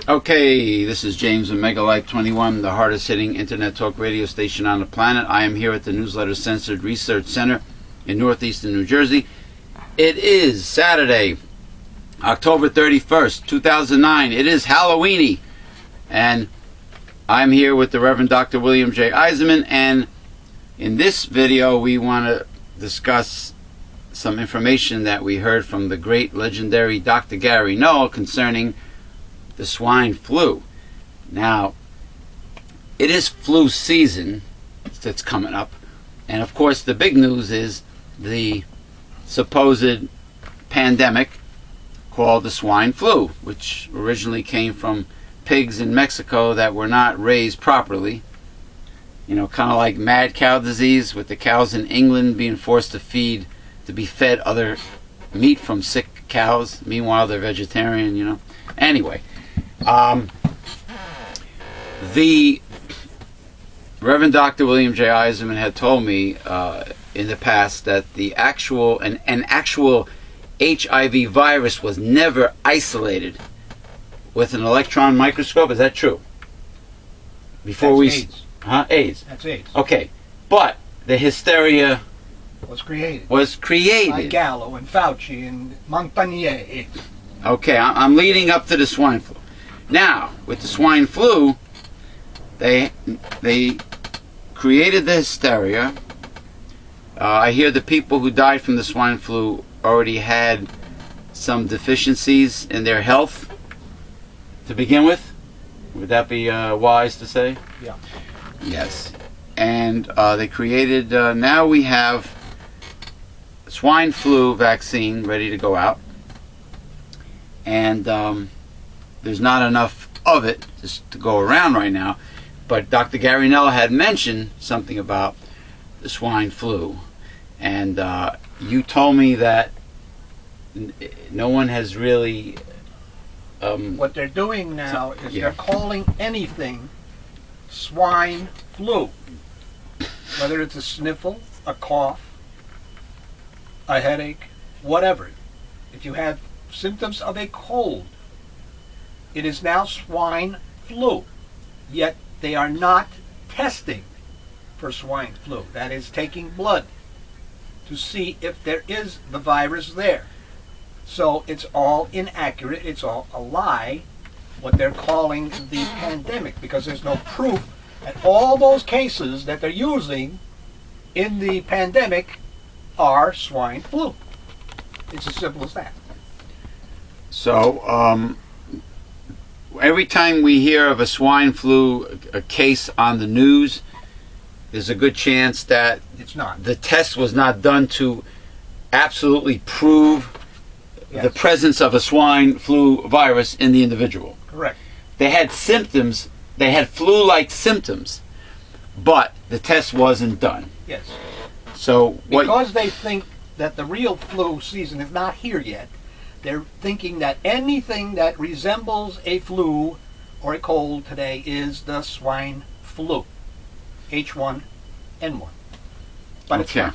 Okay, this is James with Megalife 21, the hardest hitting internet talk radio station on the planet. I am here at the Newsletter Censored Research Center in northeastern New Jersey. It is Saturday, October 31st, 2009. It is Halloweeny. And I'm here with the Reverend Dr. William J. Eisenman. And in this video, we want to discuss some information that we heard from the great legendary Dr. Gary Null concerning the swine flu. Now, it is flu season that's coming up, and of course the big news is the supposed pandemic called the swine flu, which originally came from pigs in Mexico that were not raised properly. You know, kind of like mad cow disease, with the cows in England being forced to be fed other meat from sick cows. Meanwhile, they're vegetarian, you know. Anyway, the Reverend Dr. William J. Eisenman had told me in the past that an actual HIV virus was never isolated with an electron microscope. Is that true? That's AIDS. AIDS. That's AIDS. Okay, but the hysteria was created by Gallo and Fauci and Montagnier. Okay, I'm leading up to the swine flu. Now, with the swine flu, they created the hysteria. I hear the people who died from the swine flu already had some deficiencies in their health to begin with. Would that be wise to say? Yeah. Yes. And they created, now we have swine flu vaccine ready to go out. And there's not enough of it just to go around right now. But Dr. Gary Null had mentioned something about the swine flu. And you told me that no one has really... what they're doing now is they're calling anything swine flu. Whether it's a sniffle, a cough, a headache, whatever. If you have symptoms of a cold, it is now swine flu. Yet they are not testing for swine flu. That is taking blood to see if there is the virus there. So it's all inaccurate. It's all a lie, what they're calling the pandemic, because there's no proof that all those cases that they're using in the pandemic are swine flu. It's as simple as that. So, every time we hear of a swine flu a case on the news, there's a good chance that it's not. The test was not done to absolutely prove the presence of a swine flu virus in the individual. Correct. They had symptoms, they had flu-like symptoms, but the test wasn't done. Yes. So because they think that the real flu season is not here yet, they're thinking that anything that resembles a flu or a cold today is the swine flu, H1N1. But it's not.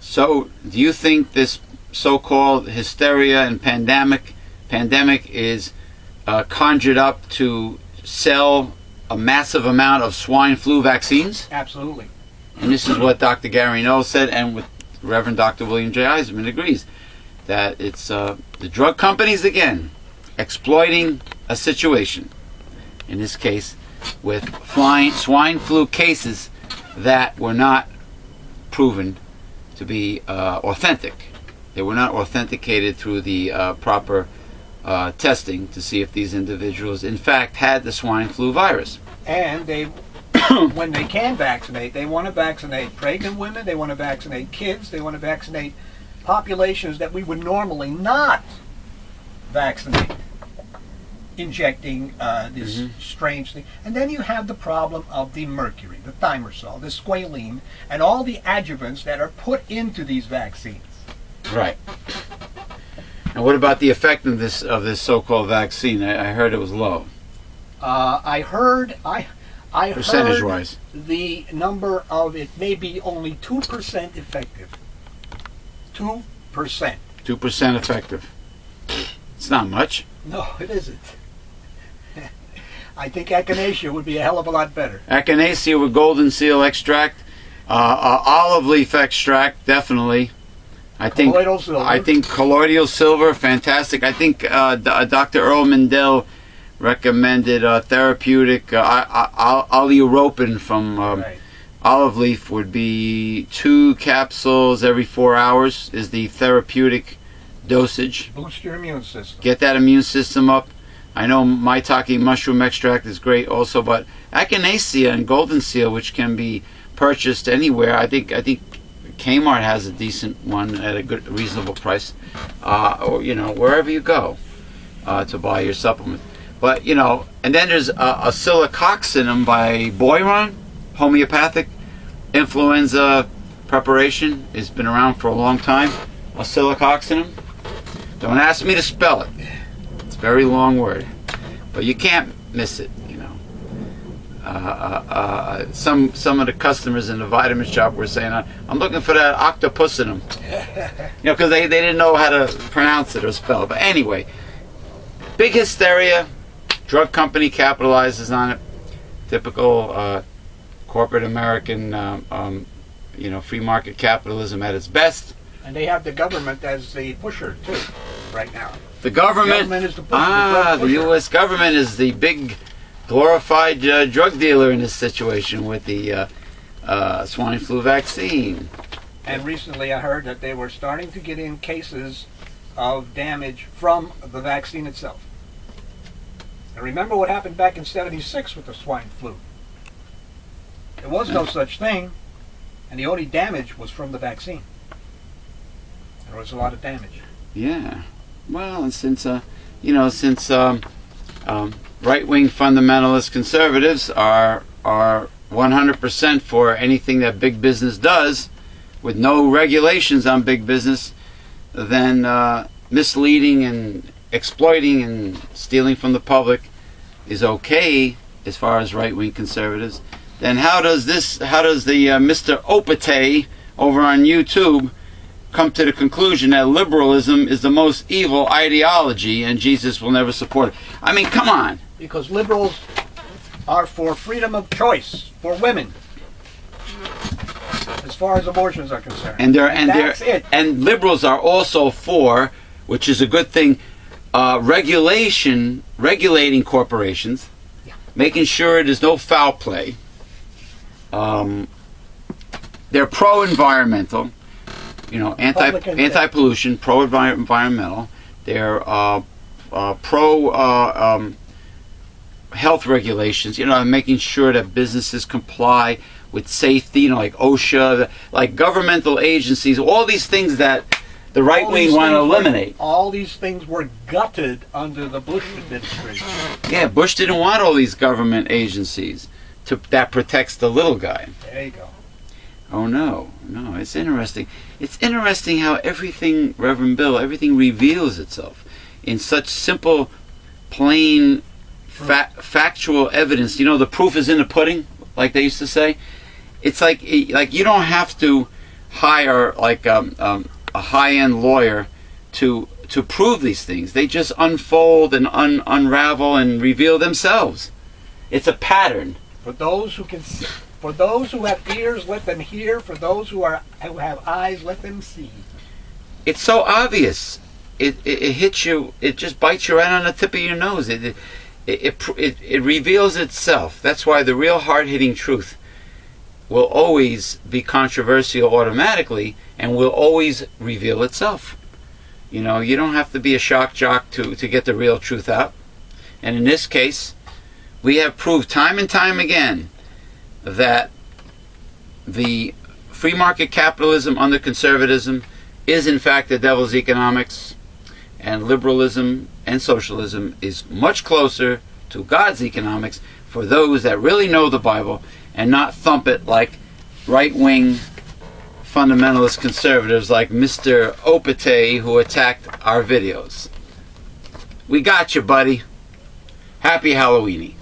So, do you think this so-called hysteria and pandemic is conjured up to sell a massive amount of swine flu vaccines? Absolutely. And this is what Dr. Gary Null said, and with Reverend Dr. William J. Eisenman agrees, that it's the drug companies again exploiting a situation, in this case with swine flu cases that were not proven to be authentic. They were not authenticated through the proper testing to see if these individuals in fact had the swine flu virus. And they, when they can vaccinate, they want to vaccinate pregnant women, they want to vaccinate kids, they want to vaccinate populations that we would normally not vaccinate, injecting this strange thing. And then you have the problem of the mercury, the thimerosal, the squalene, and all the adjuvants that are put into these vaccines. Right. And what about the effectiveness of this so-called vaccine? I heard it was low. I heard percentage-wise, the number of it may be only 2% effective. 2%. 2% effective. It's not much. No, it isn't. I think echinacea would be a hell of a lot better. Echinacea with golden seal extract, olive leaf extract, definitely. Colloidal silver. I think colloidal silver, fantastic. I think Dr. Earl Mendel recommended therapeutic aleuropin from Right. olive leaf would be 2 capsules every 4 hours is the therapeutic dosage. Boost your immune system. Get that immune system up. I know maitake mushroom extract is great also, but echinacea and golden seal, which can be purchased anywhere, I think Kmart has a decent one at a good, reasonable price, or wherever you go to buy your supplement. But and then there's oscillococcinum by Boiron, homeopathic influenza preparation. It's been around for a long time. Oscillococcinum. Don't ask me to spell it. It's a very long word, but you can't miss it. Some of the customers in the vitamin shop were saying, "I'm looking for that octopusinum," because they didn't know how to pronounce it or spell it. But anyway, big hysteria. Drug company capitalizes on it. Typical corporate American, free market capitalism at its best. And they have the government as the pusher too, right now. The government is the pusher. The U.S. government is the big glorified drug dealer in this situation with the swine flu vaccine. And recently I heard that they were starting to get in cases of damage from the vaccine itself. And remember what happened back in '76 with the swine flu. There was no such thing, and the only damage was from the vaccine. There was a lot of damage. Yeah. Well, and since right-wing fundamentalist conservatives are 100% for anything that big business does, with no regulations on big business, then misleading and exploiting and stealing from the public is okay as far as right-wing conservatives. Then how does the Mr. Opate over on YouTube come to the conclusion that liberalism is the most evil ideology and Jesus will never support it? I mean, come on. Because liberals are for freedom of choice for women, as far as abortions are concerned. And liberals are also for, which is a good thing, regulating corporations, making sure there's no foul play. They're pro-environmental, anti-pollution, pro-environmental. They're pro-health regulations, making sure that businesses comply with safety, like OSHA, like governmental agencies, all these things that the right wing want to eliminate. All these things were gutted under the Bush administration. Yeah, Bush didn't want all these government agencies that protects the little guy. There you go. Oh no, it's interesting. It's interesting how everything, Reverend Bill, everything reveals itself in such simple, plain, factual evidence. The proof is in the pudding, like they used to say. It's like you don't have to hire a high-end lawyer to prove these things. They just unfold and unravel and reveal themselves. It's a pattern. For those who can see, for those who have ears, let them hear. For those who have eyes, let them see. It's so obvious. It hits you. It just bites you right on the tip of your nose. It reveals itself. That's why the real hard-hitting truth will always be controversial automatically and will always reveal itself. You don't have to be a shock jock to get the real truth out. And in this case, we have proved time and time again that the free market capitalism under conservatism is in fact the devil's economics, and liberalism and socialism is much closer to God's economics for those that really know the Bible and not thump it like right-wing fundamentalist conservatives like Mr. Opate who attacked our videos. We got you, buddy. Happy Halloweeny.